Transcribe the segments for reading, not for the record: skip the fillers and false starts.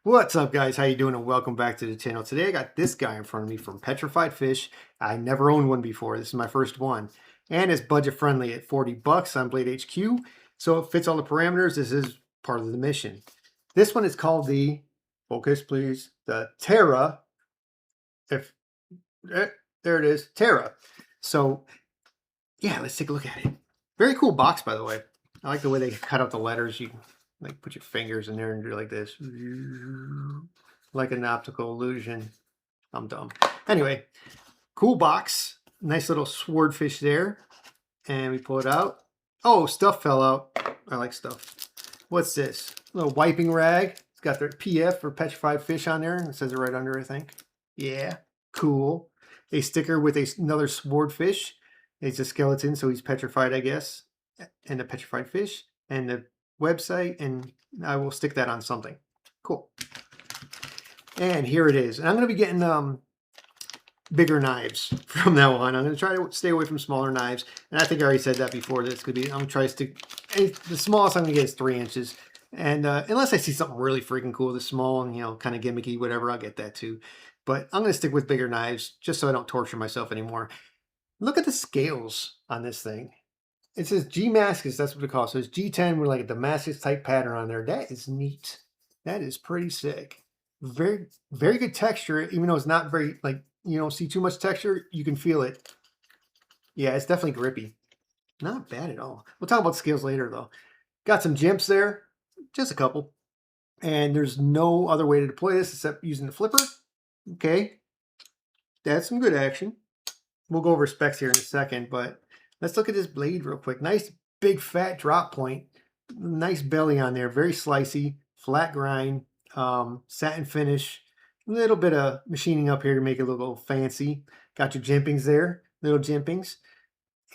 What's up, guys? How you doing? And welcome back to the channel. Today I got this guy in front of me from Petrified Fish. I never owned one before. This is my first one. And it's budget friendly at 40 bucks on Blade HQ. So it fits all the parameters. This is part of the mission. This one is called the, focus please, the Terra. If there it is, Terra. So yeah, let's take a look at it. Very cool box, by the way. I like the way they cut out the letters. You can like put your fingers in there and do like this, like an optical illusion. I'm dumb. Anyway, cool box. Nice little swordfish there. And we pull it out. Oh, stuff fell out. I like stuff. What's this? A little wiping rag. It's got their PF for Petrified Fish on there. It says it right under, I think. Yeah, cool. A sticker with another swordfish. It's a skeleton, so he's petrified, I guess. And a petrified fish. And the website, and I will stick that on something. Cool. And here it is. And I'm going to be getting bigger knives from now on. I'm going to try to stay away from smaller knives. And I think I already said that before. That's going to be, I'm going to try to stick, the smallest I'm going to get is 3 inches. And unless I see something really freaking cool, this small and, kind of gimmicky, whatever, I'll get that too. But I'm going to stick with bigger knives just so I don't torture myself anymore. Look at the scales on this thing. It says G-Damascus, that's what it calls. So it's G10 with like a Damascus type pattern on there. That is neat. That is pretty sick. Very, very good texture, even though it's not very, like, you don't see too much texture, you can feel it. Yeah, it's definitely grippy. Not bad at all. We'll talk about scales later, though. Got some jimps there, just a couple. And there's no other way to deploy this except using the flipper. Okay, that's some good action. We'll go over specs here in a second, but let's look at this blade real quick. Nice big fat drop point. Nice belly on there. Very slicey. Flat grind. Satin finish. A little bit of machining up here to make it a little fancy. Got your jimpings there. Little jimpings.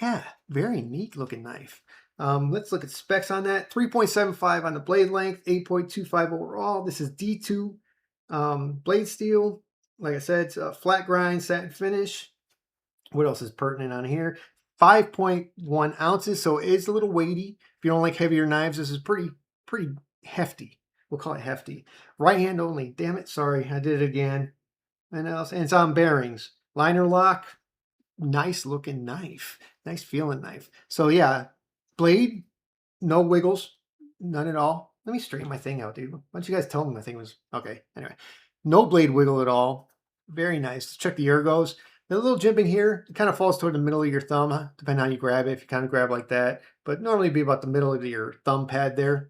Yeah, very neat looking knife. Let's look at specs on that. 3.75 on the blade length. 8.25 overall. This is D2 blade steel. Like I said, it's a flat grind, satin finish. What else is pertinent on here? 5.1 ounces, so it is a little weighty. If you don't like heavier knives, this is pretty hefty. We'll call it hefty. Right hand only. Damn it, sorry, I did it again. And else, and it's on bearings. Liner lock. Nice looking knife. Nice feeling knife. So yeah, blade, no wiggles, none at all. Let me straighten my thing out, dude. Why don't you guys tell me my thing was okay? Anyway, no blade wiggle at all. Very nice. Let's check the ergos. The little jimping here, it kind of falls toward the middle of your thumb, depending on how you grab it. If you kind of grab like that, but normally it'd be about the middle of your thumb pad there.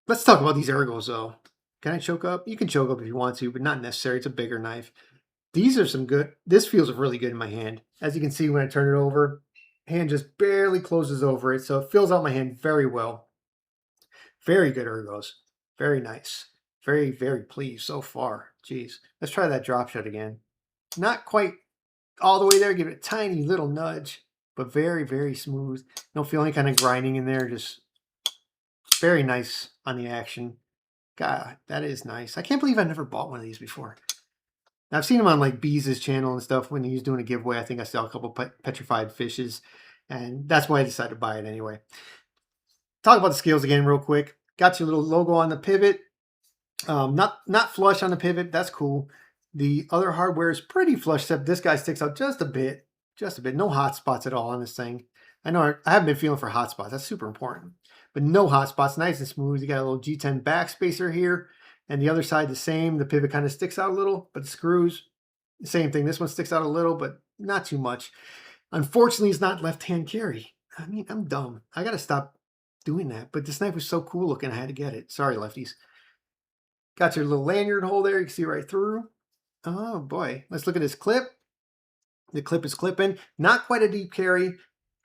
Let's talk about these ergos though. Can I choke up? You can choke up if you want to, but not necessary. It's a bigger knife. These are some good. This feels really good in my hand. As you can see when I turn it over, hand just barely closes over it, so it fills out my hand very well. Very good ergos. Very nice. Very, very pleased so far. Jeez. Let's try that drop shot again. Not quite all the way there. Give it a tiny little nudge, but very, very smooth. Don't feel any kind of grinding in there. Just very nice on the action. God, that is nice. I can't believe I never bought one of these before. I've seen him on like Bees' channel and stuff when he's doing a giveaway. I think I saw a couple petrified fishes, and that's why I decided to buy it anyway. Talk about the scales again real quick. Got your little logo on the pivot. Not flush on the pivot. That's cool. The other hardware is pretty flush, except this guy sticks out just a bit. Just a bit. No hot spots at all on this thing. I know I haven't been feeling for hot spots. That's super important. But no hot spots. Nice and smooth. You got a little G10 backspacer here. And the other side the same. The pivot kind of sticks out a little, but the screws, the same thing. This one sticks out a little, but not too much. Unfortunately, it's not left-hand carry. I mean, I'm dumb. I got to stop doing that. But this knife was so cool looking, I had to get it. Sorry, lefties. Got your little lanyard hole there. You can see right through. Oh, boy. Let's look at this clip. The clip is clipping. Not quite a deep carry.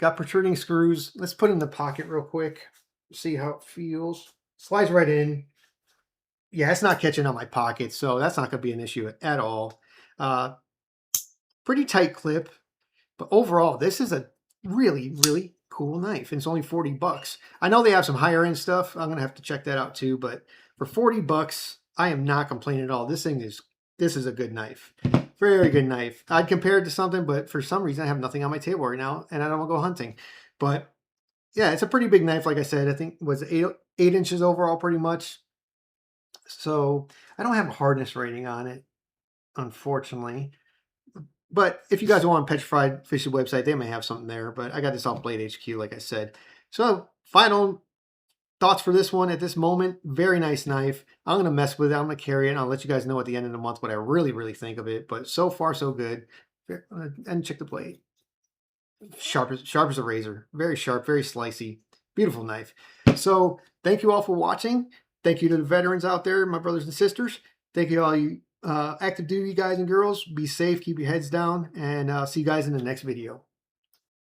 Got protruding screws. Let's put it in the pocket real quick. See how it feels. Slides right in. Yeah, it's not catching on my pocket, so that's not going to be an issue at all. Pretty tight clip, but overall, this is a really, really cool knife. And it's only 40 bucks. I know they have some higher end stuff. I'm going to have to check that out too, but for 40 bucks, I am not complaining at all. This is a good knife. Very good knife. I'd compare it to something, but for some reason I have nothing on my table right now and I don't want to go hunting. But yeah, it's a pretty big knife. Like I said, I think it was eight inches overall pretty much. So I don't have a hardness rating on it, unfortunately. But if you guys go on Petrified Fish's website, they may have something there. But I got this off Blade HQ, like I said. So final thoughts for this one at this moment. Very nice knife. I'm gonna mess with it. I'm gonna carry it. And I'll let you guys know at the end of the month what I really think of it. But so far so good. And check the blade. Sharp as a razor. Very sharp, very slicey. Beautiful knife. So thank you all for watching. Thank you to the veterans out there, my brothers and sisters. Thank you to all you active duty guys and girls. Be safe, keep your heads down, and see you guys in the next video.